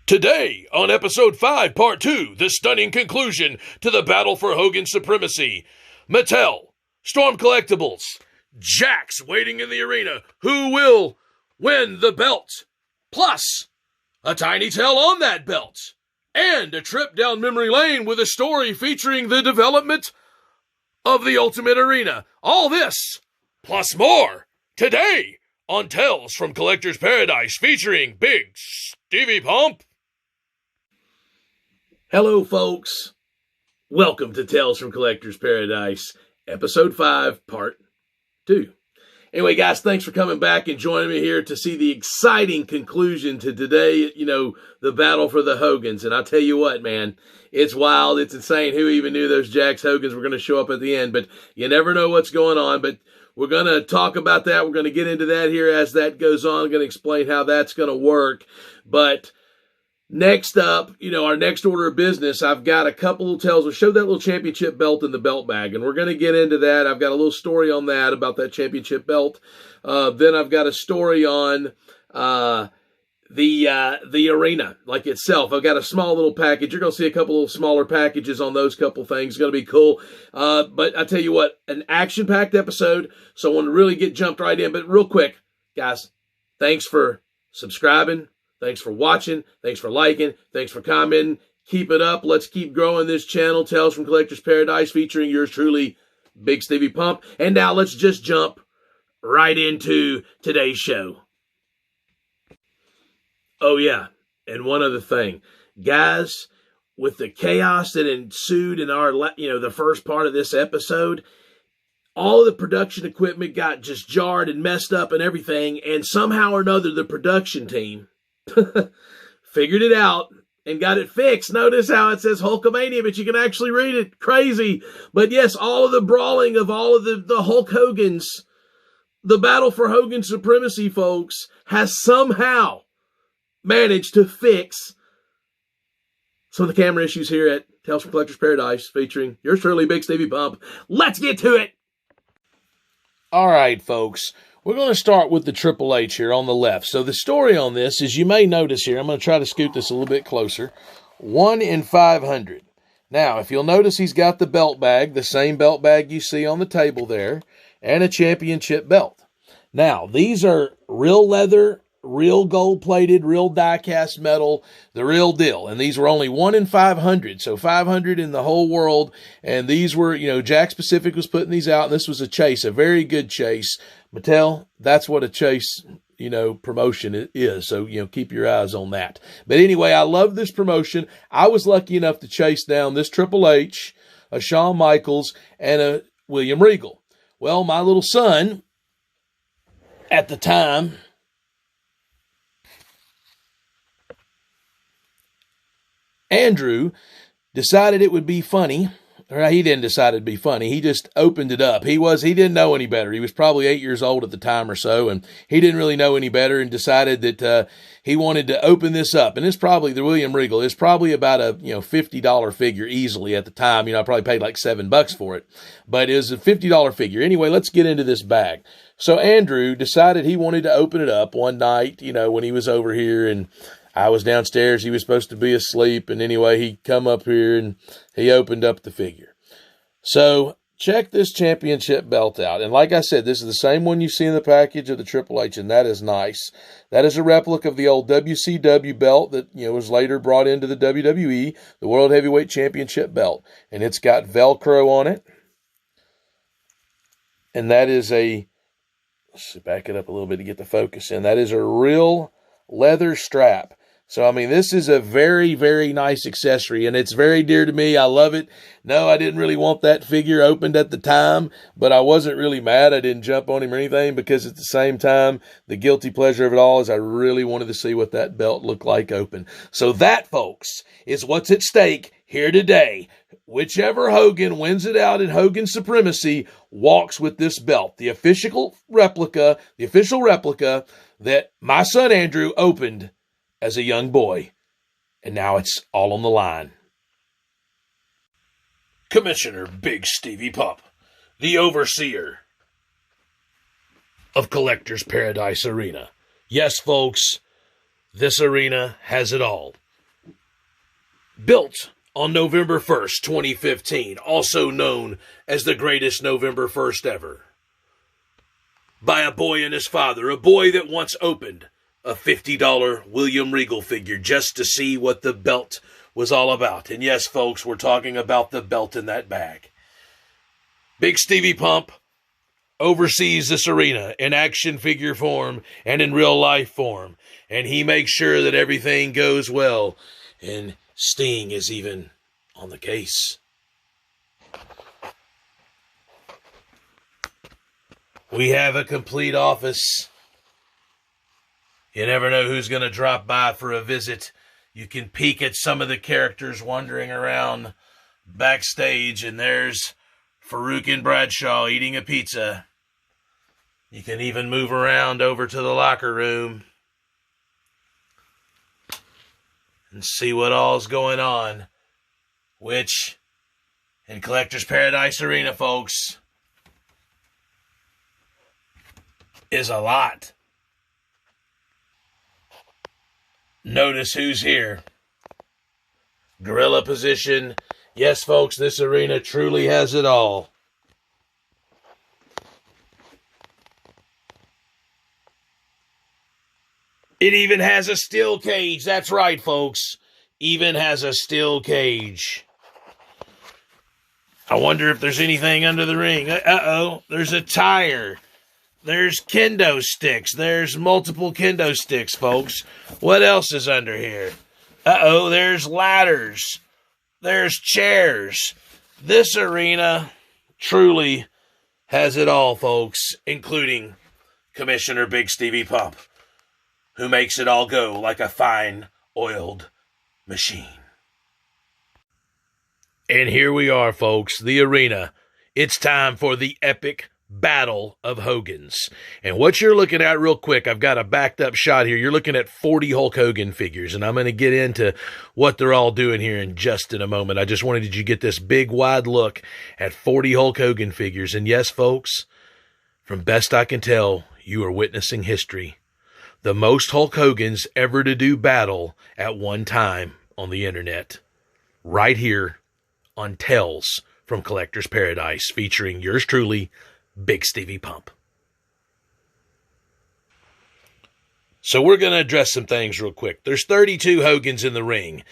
Today, on Episode 5, Part 2, the stunning conclusion to the battle for Hogan's Supremacy. Mattel, Storm Collectibles, Jakks waiting in the arena. Who will win the belt? Plus, a tiny tale on that belt. And a trip down memory lane with a story featuring the development of the Ultimate Arena. All this, plus more, today on Tales from Collector's Paradise featuring Big Stevie Pump. Hello, folks. Welcome to Tales from Collector's Paradise, Episode 5, Part 2. Anyway, guys, thanks for coming back and joining me here to see the exciting conclusion to today, the battle for the Hogans. And I'll tell you what, man, it's wild. It's insane. Who even knew those Jakks Hogans were going to show up at the end? But you never know what's going on. But we're going to talk about that. We're going to get into that here as that goes on. I'm going to explain how that's going to work. But next up, our next order of business, I've got a couple of tales. We'll show that little championship belt in the belt bag, and we're going to get into that. I've got a little story on that, about that championship belt. Then I've got a story on the arena, like itself. I've got a small little package. You're going to see a couple of smaller packages on those couple things. It's going to be cool. But I tell you what, an action-packed episode, so I want to really get jumped right in. But real quick, guys, thanks for subscribing. Thanks for watching. Thanks for liking. Thanks for commenting. Keep it up. Let's keep growing this channel, Tales from Collector's Paradise, featuring yours truly, Big Stevie Pump. And now let's just jump right into today's show. Oh, yeah. And one other thing. Guys, with the chaos that ensued in our, the first part of this episode, all of the production equipment got just jarred and messed up and everything. And somehow or another, the production team figured it out and got it fixed. Notice how it says Hulkamania, but you can actually read it. Crazy. But yes, all of the brawling of all of the Hulk Hogans, the battle for Hogan's Supremacy, folks, has somehow managed to fix some of the camera issues here at Tales from Collector's Paradise, featuring yours truly, Big Stevie Pump. Let's get to it. All right, folks. We're going to start with the Triple H here on the left. So the story on this is, you may notice here, I'm going to try to scoot this a little bit closer, 1 in 500. Now, if you'll notice, he's got the belt bag, the same belt bag you see on the table there, and a championship belt. Now, these are real leather, real gold-plated, real die-cast metal, the real deal. And these were only 1 in 500, so 500 in the whole world. And these were, Jakks Pacific was putting these out, and this was a chase, a very good chase. Mattel, that's what a chase, promotion is. So, keep your eyes on that. But anyway, I love this promotion. I was lucky enough to chase down this Triple H, a Shawn Michaels, and a William Regal. Well, my little son, at the time, Andrew, decided it would be funny. Or he didn't decide it'd be funny. He just opened it up. He didn't know any better. He was probably 8 years old at the time or so, and he didn't really know any better, and decided that he wanted to open this up. And it's probably, the William Regal is probably about a $50 figure easily at the time. I probably paid like $7 for it, but it was a $50 figure. Anyway, let's get into this bag. So Andrew decided he wanted to open it up one night, when he was over here, and I was downstairs. He was supposed to be asleep. And anyway, he come up here and he opened up the figure. So check this championship belt out. And like I said, this is the same one you see in the package of the Triple H. And that is nice. That is a replica of the old WCW belt that, was later brought into the WWE, the World Heavyweight Championship belt. And it's got Velcro on it. And that is let's back it up a little bit to get the focus in. That is a real leather strap. So, this is a very, very nice accessory, and it's very dear to me. I love it. No, I didn't really want that figure opened at the time, but I wasn't really mad. I didn't jump on him or anything, because at the same time, the guilty pleasure of it all is I really wanted to see what that belt looked like open. So that, folks, is what's at stake here today. Whichever Hogan wins it out in Hogan's Supremacy walks with this belt, the official replica that my son Andrew opened as a young boy. And now it's all on the line. Commissioner Big Stevie Pump, the overseer of Collector's Paradise Arena. Yes, folks, this arena has it all. Built on November 1st, 2015, also known as the greatest November 1st ever, by a boy and his father, a boy that once opened a $50 William Regal figure just to see what the belt was all about. And yes, folks, we're talking about the belt in that bag. Big Stevie Pump oversees this arena in action figure form and in real life form, and he makes sure that everything goes well, and Sting is even on the case. We have a complete office. You never know who's going to drop by for a visit. You can peek at some of the characters wandering around backstage, and there's Farouk and Bradshaw eating a pizza. You can even move around over to the locker room and see what all's going on, which in Collector's Paradise Arena, folks, is a lot. Notice who's here. Gorilla position. Yes, folks, this arena truly has it all. It even has a steel cage. That's right, folks. Even has a steel cage. I wonder if there's anything under the ring. Uh-oh, there's a tire. There's kendo sticks. There's multiple kendo sticks, folks. What else is under here? Uh-oh, there's ladders. There's chairs. This arena truly has it all, folks, including Commissioner Big Stevie Pump, who makes it all go like a fine oiled machine. And here we are, folks, the arena. It's time for the epic Battle of Hogans. And what you're looking at real quick, I've got a backed up shot here. You're looking at 40 Hulk Hogan figures, and I'm going to get into what they're all doing here in just in a moment. I just wanted you to get this big wide look at 40 Hulk Hogan figures. And yes, folks, from best I can tell, you are witnessing history. The most Hulk Hogans ever to do battle at one time on the internet. Right here on Tales from Collector's Paradise, featuring yours truly, Big Stevie Pump. So we're going to address some things real quick. There's 32 Hogans in the ring.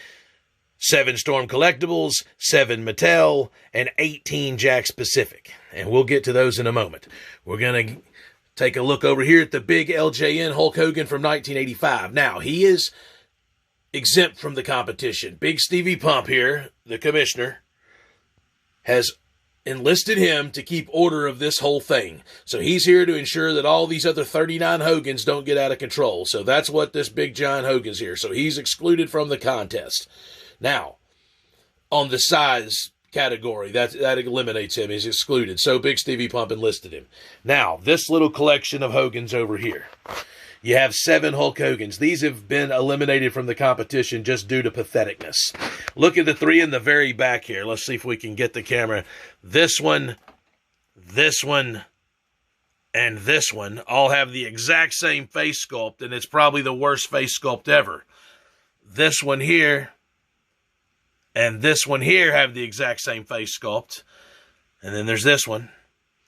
7 Storm Collectibles, 7 Mattel, and 18 Jakks Pacific. And we'll get to those in a moment. We're going to take a look over here at the big LJN Hulk Hogan from 1985. Now, he is exempt from the competition. Big Stevie Pump here, the commissioner, has enlisted him to keep order of this whole thing. So he's here to ensure that all these other 39 Hogans don't get out of control. So that's what this big giant Hogan's here. So he's excluded from the contest. Now, on the size category, that eliminates him. He's excluded. So Big Stevie Pump enlisted him. Now, this little collection of Hogans over here. You have 7 Hulk Hogans. These have been eliminated from the competition just due to patheticness. Look at the 3 in the very back here. Let's see if we can get the camera. This one, and this one all have the exact same face sculpt, and it's probably the worst face sculpt ever. This one here and this one here have the exact same face sculpt. And then there's this one.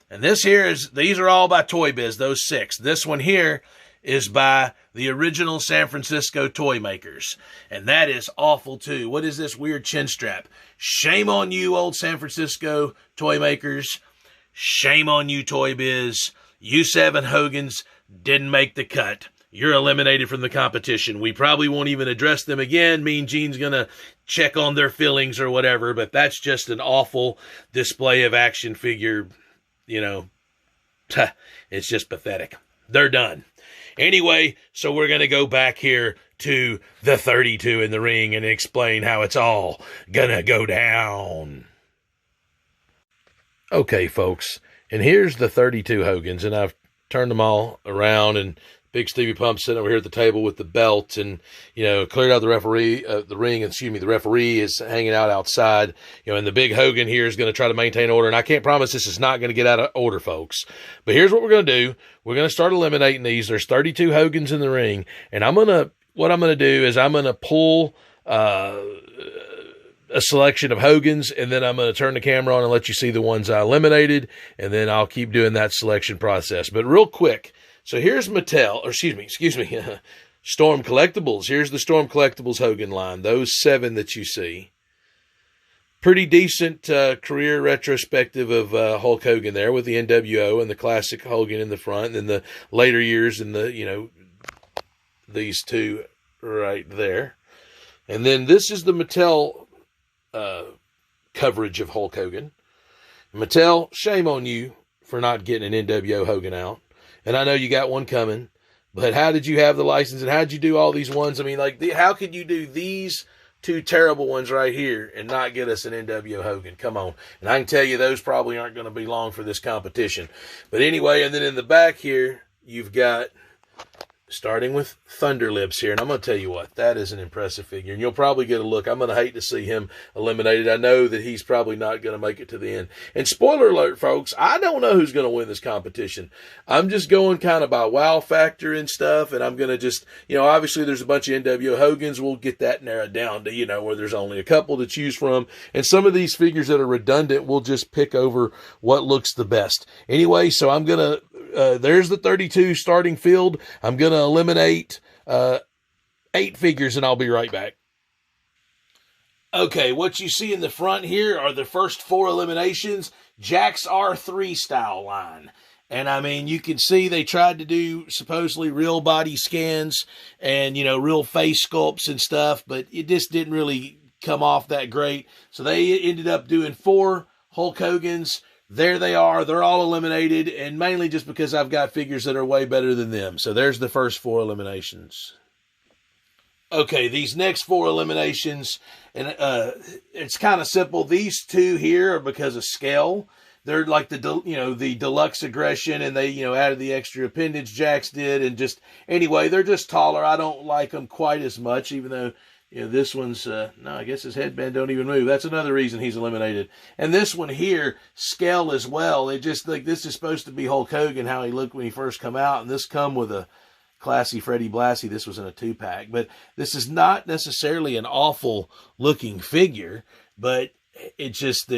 And this here these are all by Toy Biz, those 6. This one here is by the original San Francisco toy makers. And that is awful too. What is this weird chin strap? Shame on you, old San Francisco toy makers. Shame on you, Toy Biz. You 7 Hogans didn't make the cut. You're eliminated from the competition. We probably won't even address them again. Mean Gene's going to check on their feelings or whatever, but that's just an awful display of action figure, it's just pathetic. They're done. Anyway, so we're going to go back here to the 32 in the ring and explain how it's all going to go down. Okay, folks, and here's the 32 Hogans, and I've turned them all around, and Big Stevie Pump sitting over here at the table with the belt, and, cleared out the referee, the ring, the referee is hanging out outside, and the big Hogan here is going to try to maintain order, and I can't promise this is not going to get out of order, folks, but here's what we're going to do. We're going to start eliminating these. There's 32 Hogans in the ring, and what I'm going to do is I'm going to pull a selection of Hogan's, and then I'm going to turn the camera on and let you see the ones I eliminated, and then I'll keep doing that selection process. But real quick, so here's Mattel, or excuse me, Storm Collectibles. Here's the Storm Collectibles Hogan line, those 7 that you see. Pretty decent career retrospective of Hulk Hogan there with the NWO and the classic Hogan in the front, and then the later years in the, these 2 right there. And then this is the Mattel coverage of Hulk Hogan. Mattel, shame on you for not getting an NWO Hogan out. And I know you got one coming, but how did you have the license, and how did you do all these ones? I mean, how could you do these 2 terrible ones right here and not get us an NWO Hogan? Come on. And I can tell you those probably aren't going to be long for this competition. But anyway, and then in the back here, you've got, starting with Thunder Lips here. And I'm going to tell you what, that is an impressive figure. And you'll probably get a look. I'm going to hate to see him eliminated. I know that he's probably not going to make it to the end. And spoiler alert, folks, I don't know who's going to win this competition. I'm just going kind of by wow factor and stuff. And I'm going to just, obviously there's a bunch of NWO Hogans. We'll get that narrowed down to, where there's only a couple to choose from. And some of these figures that are redundant, we'll just pick over what looks the best. Anyway, so I'm going to, there's the 32 starting field. I'm going to eliminate 8 figures, and I'll be right back. Okay, what you see in the front here are the first 4 eliminations, Jakks R3 style line. And I mean, you can see they tried to do supposedly real body scans and, real face sculpts and stuff, but it just didn't really come off that great. So they ended up doing 4 Hulk Hogans. There they are. They're all eliminated, and mainly just because I've got figures that are way better than them. So there's the first 4 eliminations. Okay, these next 4 eliminations, and it's kind of simple. These 2 here are because of scale. They're like the deluxe aggression, and they added the extra appendage Jakks did, and just anyway, they're just taller. I don't like them quite as much, even though. This one's, no, I guess his headband don't even move. That's another reason he's eliminated. And this one here, scale as well. They just, this is supposed to be Hulk Hogan, how he looked when he first come out. And this come with a classy Freddie Blassie. This was in a 2-pack. But this is not necessarily an awful looking figure, but it's just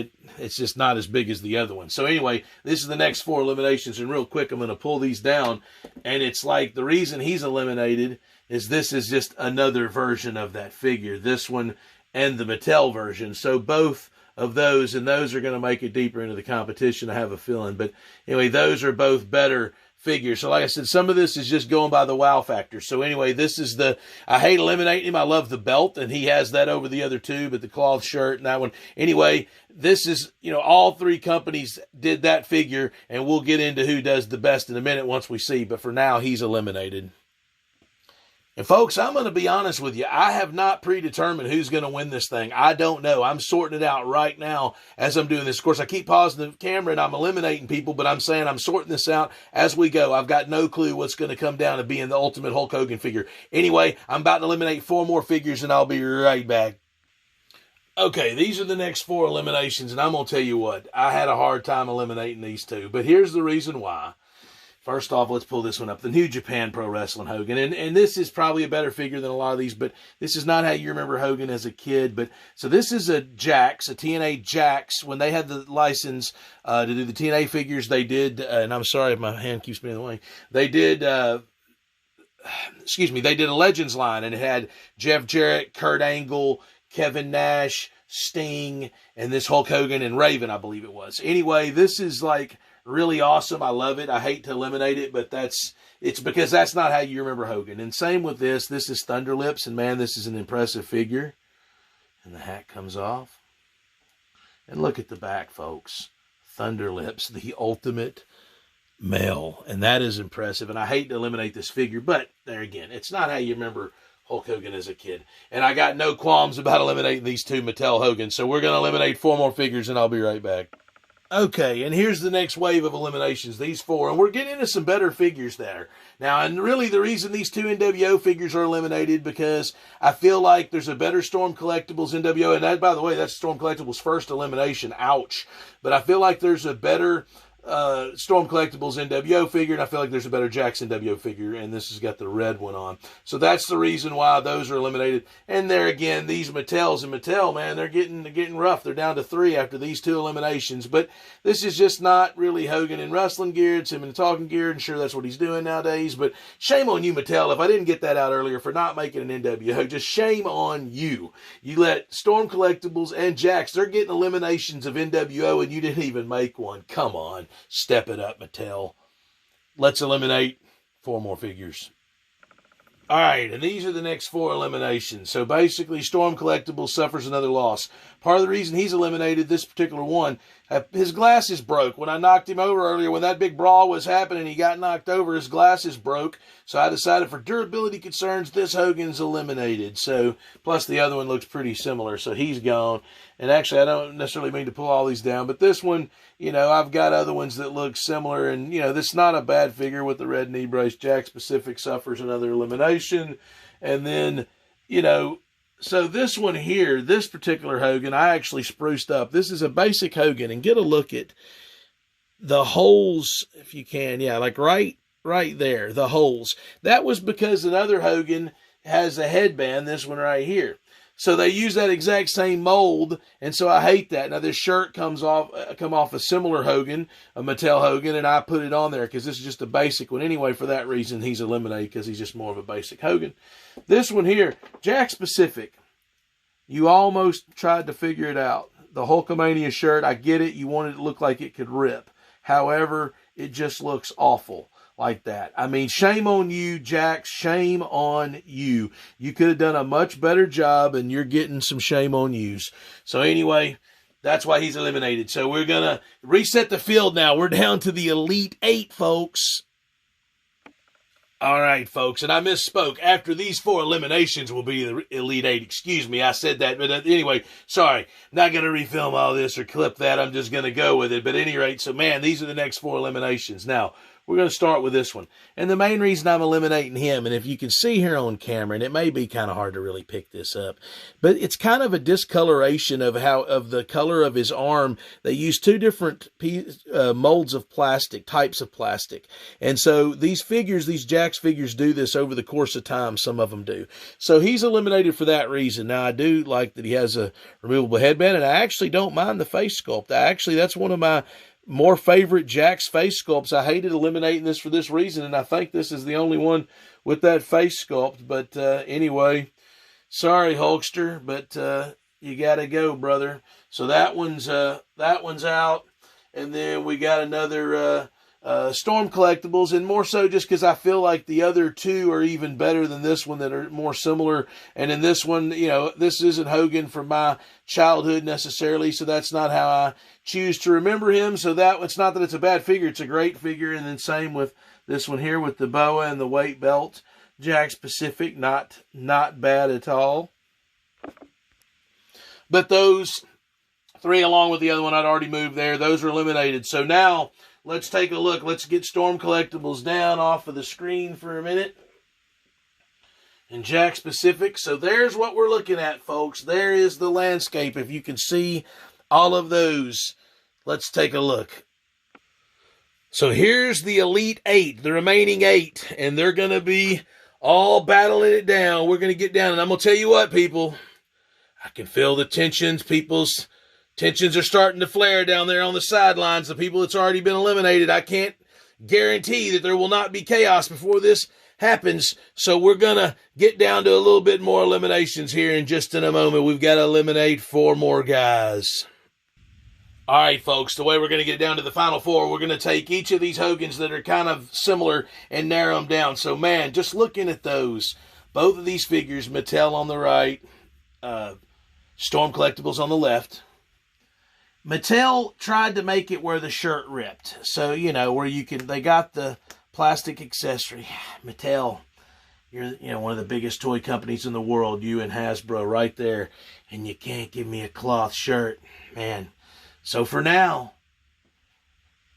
not as big as the other one. So anyway, this is the next 4 eliminations. And real quick, I'm going to pull these down. And it's like the reason he's eliminated is this is just another version of that figure, this one and the Mattel version. So both of those, and those are going to make it deeper into the competition, I have a feeling. But anyway, those are both better figures. So like I said, some of this is just going by the wow factor. So anyway, this is I hate eliminating him. I love the belt, and he has that over the other 2, but the cloth shirt and that one. Anyway, this is, all 3 companies did that figure, and we'll get into who does the best in a minute once we see. But for now, he's eliminated. And folks, I'm going to be honest with you. I have not predetermined who's going to win this thing. I don't know. I'm sorting it out right now as I'm doing this. Of course, I keep pausing the camera and I'm eliminating people, but I'm saying I'm sorting this out as we go. I've got no clue what's going to come down to being the ultimate Hulk Hogan figure. Anyway, I'm about to eliminate 4 more figures and I'll be right back. Okay, these are the next 4 eliminations, and I'm going to tell you what. I had a hard time eliminating these 2, but here's the reason why. First off, let's pull this one up. The New Japan Pro Wrestling Hogan. And this is probably a better figure than a lot of these, but this is not how you remember Hogan as a kid. But so this is a Jakks, a TNA Jakks. When they had the license to do the TNA figures, they did, and I'm sorry if my hand keeps me in the way, they did, they did a Legends line, and it had Jeff Jarrett, Kurt Angle, Kevin Nash, Sting, and this Hulk Hogan and Raven, I believe it was. Anyway, this is like really awesome. I love it. I hate to eliminate it, but it's because that's not how you remember Hogan. And same with this. This is Thunder Lips, and man, this is an impressive figure. And the hat comes off. And look at the back, folks. Thunder Lips, the ultimate male. And that is impressive. And I hate to eliminate this figure, but there again, it's not how you remember Hulk Hogan as a kid. And I got no qualms about eliminating these 2 Mattel Hogans. So we're going to eliminate 4 more figures, and I'll be right back. Okay, and here's the next wave of eliminations, these 4, and we're getting into some better figures there. Now, and really the reason these 2 NWO figures are eliminated, because I feel like there's a better Storm Collectibles NWO, and that, by the way, that's Storm Collectibles' first elimination, ouch. But I feel like there's a better Storm Collectibles NWO figure, and I feel like there's a better Jakks NWO figure, and this has got the red one on. So that's the reason why those are eliminated. And there again, these Mattels and Mattel, man, they're getting rough. They're down to 3 after these 2 eliminations. But this is just not really Hogan in wrestling gear. It's him in talking gear, and sure, that's what he's doing nowadays. But shame on you, Mattel, if I didn't get that out earlier, for not making an NWO. Just shame on you. You let Storm Collectibles and Jakks, they're getting eliminations of NWO, and you didn't even make one. Come on. Step it up, Mattel. Let's eliminate 4 more figures. All right, and these are the next 4 eliminations. So basically, Storm Collectibles suffers another loss. Part of the reason he's eliminated this particular one, his glasses broke. When I knocked him over earlier, when that big brawl was happening, he got knocked over, his glasses broke. So I decided for durability concerns, this Hogan's eliminated. So, plus the other one looks pretty similar, so he's gone. And actually, I don't necessarily mean to pull all these down, but this one, you know, I've got other ones that look similar. And, you know, this is not a bad figure with the red knee brace. Jakks Pacific suffers another elimination. And then, you know, so this one here, this particular Hogan, I actually spruced up. This is a basic Hogan, and get a look at the holes, if you can. Yeah, like right there, the holes. That was because another Hogan has a headband, this one right here. So they use that exact same mold, and so I hate that. Now this shirt come off a similar Hogan, a Mattel Hogan, and I put it on there because this is just a basic one anyway. For that reason, he's eliminated because he's just more of a basic Hogan. This one here, Jakks Pacific. You almost tried to figure it out. The Hulkamania shirt, I get it. You wanted it to look like it could rip. However, it just looks awful like that. I mean, shame on you, Jakks. Shame on you. You could have done a much better job, and you're getting some shame on yous. So anyway, that's why he's eliminated. So we're going to reset the field now. We're down to the Elite 8, folks. All right, folks, and I misspoke. After these 4 eliminations will be the Elite 8. Excuse me, I said that. But anyway, sorry. Not going to refilm all this or clip that. I'm just going to go with it. But at any rate, so, man, these are the next 4 eliminations. Now, we're going to start with this one. And the main reason I'm eliminating him, and if you can see here on camera, and it may be kind of hard to really pick this up, but it's kind of a discoloration of the color of his arm. They use 2 different molds of plastic, types of plastic. And so these figures, these Jakks figures do this over the course of time. Some of them do. So he's eliminated for that reason. Now, I do like that he has a removable headband, and I actually don't mind the face sculpt. That's one of my more favorite Jakks face sculpts. I hated eliminating this for this reason, and I think this is the only one with that face sculpt. But anyway, sorry, Hulkster, but you got to go, brother. So that one's out, and then we got another Storm Collectibles, and more so just because I feel like the other 2 are even better than this one, that are more similar. And in this one, you know, this isn't Hogan from my childhood necessarily, so that's not how I choose to remember him. So that it's not that it's a bad figure, it's a great figure. And then same with this one here with the boa and the weight belt. Jakks Pacific, not bad at all. But those 3, along with the other one I'd already moved there, those are eliminated. So now let's take a look. Let's get Storm Collectibles down off of the screen for a minute. And Jakks Pacific. So there's what we're looking at, folks. There is the landscape. If you can see all of those, let's take a look. So here's the Elite 8, the remaining 8. And they're going to be all battling it down. We're going to get down. And I'm going to tell you what, people. I can feel the tensions. People's tensions are starting to flare down there on the sidelines. The people that's already been eliminated, I can't guarantee that there will not be chaos before this happens. So we're going to get down to a little bit more eliminations here in just in a moment. We've got to eliminate 4 more guys. All right, folks, the way we're going to get down to the final 4, we're going to take each of these Hogans that are kind of similar and narrow them down. So, man, just looking at those, both of these figures, Mattel on the right, Storm Collectibles on the left. Mattel tried to make it where the shirt ripped. So, you know, where you can, they got the plastic accessory. Mattel, you're, you know, one of the biggest toy companies in the world, you and Hasbro right there, and you can't give me a cloth shirt, man. So for now,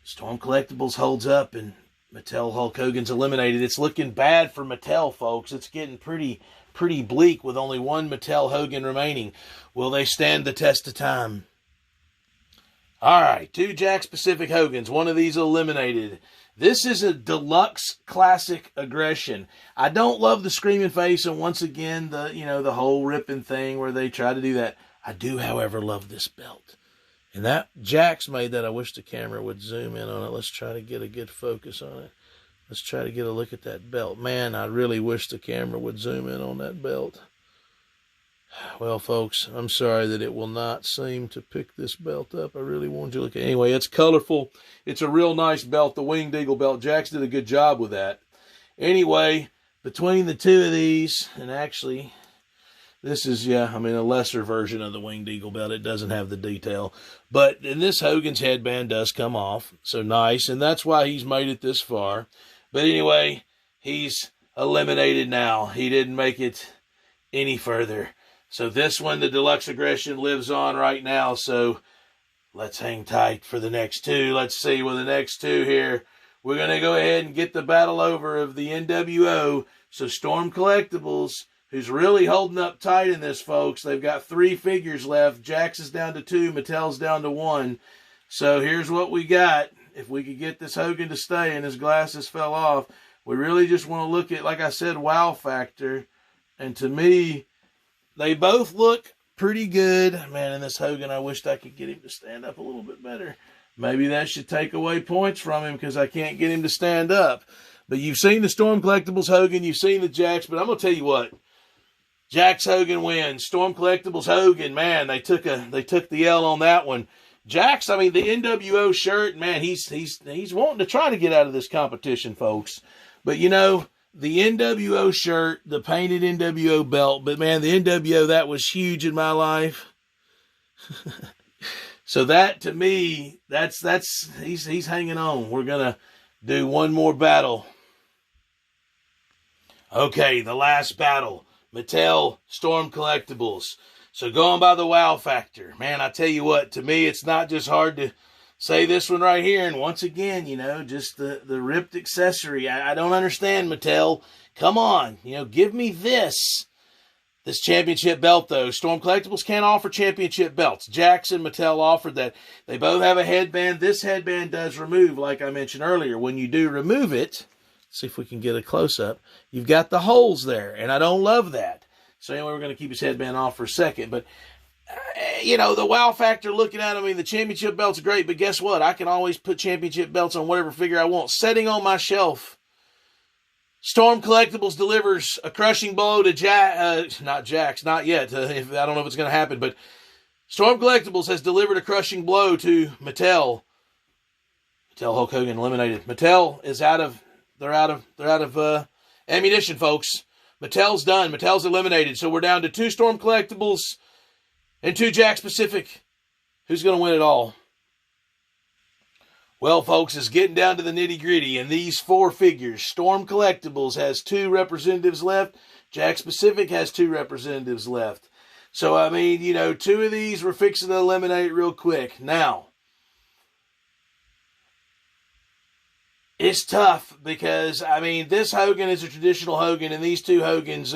Storm Collectibles holds up, and Mattel Hulk Hogan's eliminated. It's looking bad for Mattel, folks. It's getting pretty bleak with only one Mattel Hogan remaining. Will they stand the test of time? All right, 2 Jakks Pacific Hogans. One of these eliminated. This is a deluxe classic aggression. I don't love the screaming face, and once again, the whole ripping thing where they try to do that. I do, however, love this belt. And that Jakks made that. I wish the camera would zoom in on it. Let's try to get a good focus on it. Let's try to get a look at that belt. Man, I really wish the camera would zoom in on that belt. Well, folks, I'm sorry that it will not seem to pick this belt up. I really wanted you to look at it. Anyway, it's colorful. It's a real nice belt, the Winged Eagle belt. Jakks did a good job with that. Anyway, between the two of these, and actually, this is, a lesser version of the Winged Eagle belt. It doesn't have the detail. But and this Hogan's headband does come off, so nice, and that's why he's made it this far. But anyway, he's eliminated now. He didn't make it any further. So this one, the Deluxe Aggression, lives on right now. So let's hang tight for the next two. Let's see with the next two here. We're going to go ahead and get the battle over of the NWO. So Storm Collectibles, who's really holding up tight in this, folks. They've got 3 figures left. Jakks is down to 2. Mattel's down to 1. So here's what we got. If we could get this Hogan to stay and his glasses fell off, we really just want to look at, like I said, wow factor. And to me, they both look pretty good. Man, and this Hogan, I wished I could get him to stand up a little bit better. Maybe that should take away points from him because I can't get him to stand up. But you've seen the Storm Collectibles Hogan, you've seen the Jakks, but I'm going to tell you what. Jakks Hogan wins. Storm Collectibles Hogan, man, they took the L on that one. Jakks, the NWO shirt, man, he's wanting to try to get out of this competition, folks. But the NWO shirt, the painted NWO belt, but man, the NWO, that was huge in my life. So that, to me, he's hanging on. We're going to do one more battle. Okay, the last battle. Mattel Storm Collectibles. So going by the wow factor, man, I tell you what, to me, it's not just hard to say this one right here. And once again, just the ripped accessory. I don't understand, Mattel. Come on, give me this championship belt, though. Storm Collectibles can't offer championship belts. Jakks and Mattel offered that. They both have a headband. This headband does remove, like I mentioned earlier. When you do remove it, see if we can get a close-up, you've got the holes there, and I don't love that. So anyway, we're going to keep his headband off for a second. But, the wow factor looking at him, the championship belt's great, but guess what? I can always put championship belts on whatever figure I want. Setting on my shelf, Storm Collectibles delivers a crushing blow to Jakks, not yet. I don't know if it's going to happen, but Storm Collectibles has delivered a crushing blow to Mattel. Hulk Hogan eliminated. Mattel is out of ammunition, folks. Mattel's done. Mattel's eliminated. So we're down to 2 Storm Collectibles and 2 Jakks Pacific. Who's going to win it all? Well, folks, it's getting down to the nitty-gritty. And these 4 figures, Storm Collectibles has 2 representatives left. Jakks Pacific has 2 representatives left. So, 2 of these we're fixing to eliminate real quick. Now, it's tough because, this Hogan is a traditional Hogan, and these 2 Hogans,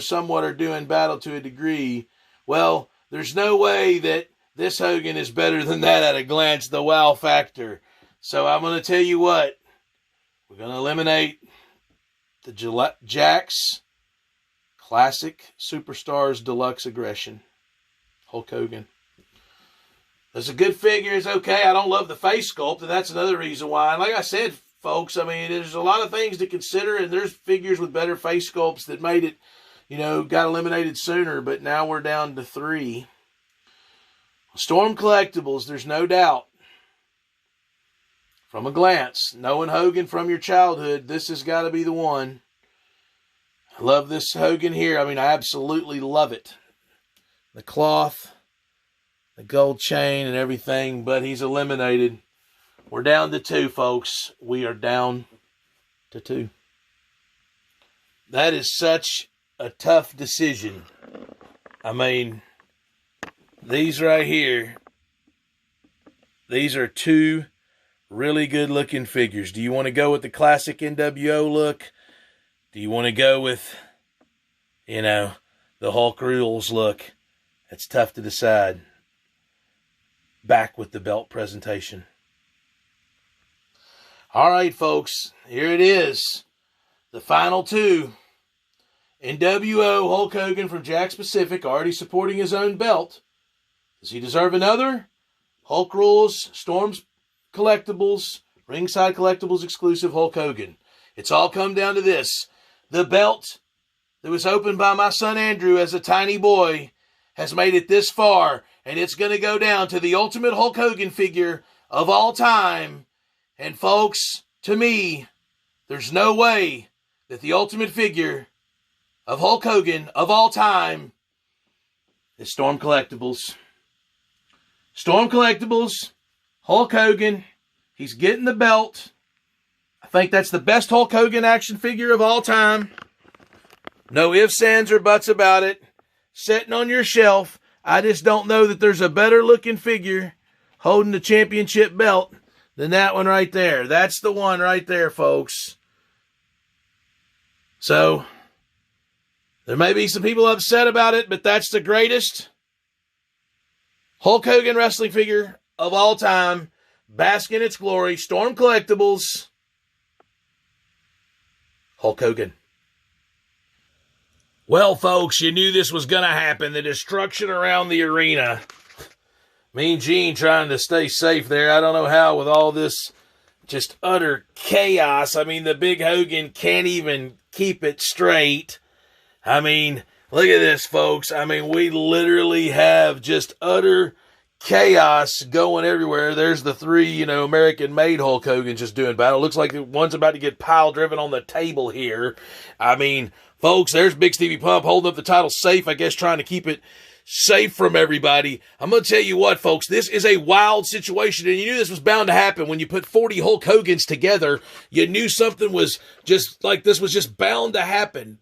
somewhat are doing battle to a degree. Well, there's no way that this Hogan is better than that at a glance, the wow factor. So I'm going to tell you what. We're going to eliminate the Jakks Classic Superstars Deluxe Aggression. Hulk Hogan. It's a good figure. It's okay. I don't love the face sculpt, and that's another reason why. And like I said, folks, there's a lot of things to consider, and there's figures with better face sculpts that made it, got eliminated sooner, but now we're down to 3. Storm Collectibles, there's no doubt. From a glance, knowing Hogan from your childhood, this has got to be the one. I love this Hogan here. I absolutely love it. The cloth, the gold chain, and everything, but he's eliminated. We're down to 2, folks. We are down to 2. That is such a tough decision. These right here, these are 2 really good looking figures. Do you want to go with the classic NWO look? Do you want to go with, the Hulk Rules look? It's tough to decide. back with the belt presentation. All right, folks, here it is. The final two. NWO Hulk Hogan from Jakks Pacific, already supporting his own belt. Does he deserve another? Hulk Rules, Storm's Collectibles, Ringside Collectibles exclusive Hulk Hogan. It's all come down to this. The belt that was opened by my son Andrew as a tiny boy has made it this far, and it's going to go down to the ultimate Hulk Hogan figure of all time. And folks, to me, there's no way that the ultimate figure of Hulk Hogan of all time is Storm Collectibles. Storm Collectibles, Hulk Hogan, he's getting the belt. I think that's the best Hulk Hogan action figure of all time. No ifs, ands, or buts about it. Sitting on your shelf. I just don't know that there's a better looking figure holding the championship belt than that one right there. That's the one right there, folks. So, there may be some people upset about it, but that's the greatest Hulk Hogan wrestling figure of all time. Bask in its glory. Storm Collectibles. Hulk Hogan. Well, folks, you knew this was going to happen. The destruction around the arena. Mean Gene trying to stay safe there. I don't know how with all this just utter chaos. I mean, the big Hogan can't even keep it straight. I mean, look at this, folks. I mean, we literally have just utter chaos going everywhere. There's the three, American-made Hulk Hogan just doing battle. Looks like one's about to get pile-driven on the table here. I mean, folks, there's Big Stevie Pump holding up the title safe, I guess, trying to keep it safe from everybody. I'm going to tell you what, folks, this is a wild situation, and you knew this was bound to happen when you put 40 Hulk Hogans together. You knew something was just like this was just bound to happen.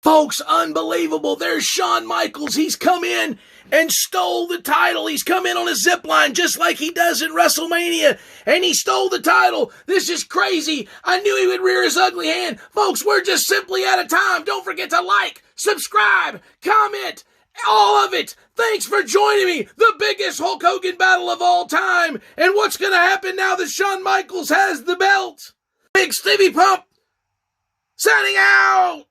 Folks, unbelievable. There's Shawn Michaels. He's come in and stole the title. He's come in on a zip line just like he does in Wrestlemania, and he stole the title. This is crazy. I knew he would rear his ugly hand. Folks, we're just simply out of time. Don't forget to like, subscribe, comment, all of it. Thanks for joining me. The biggest Hulk Hogan battle of all time. And what's going to happen now that Shawn Michaels has the belt? Big Stevie Pump signing out.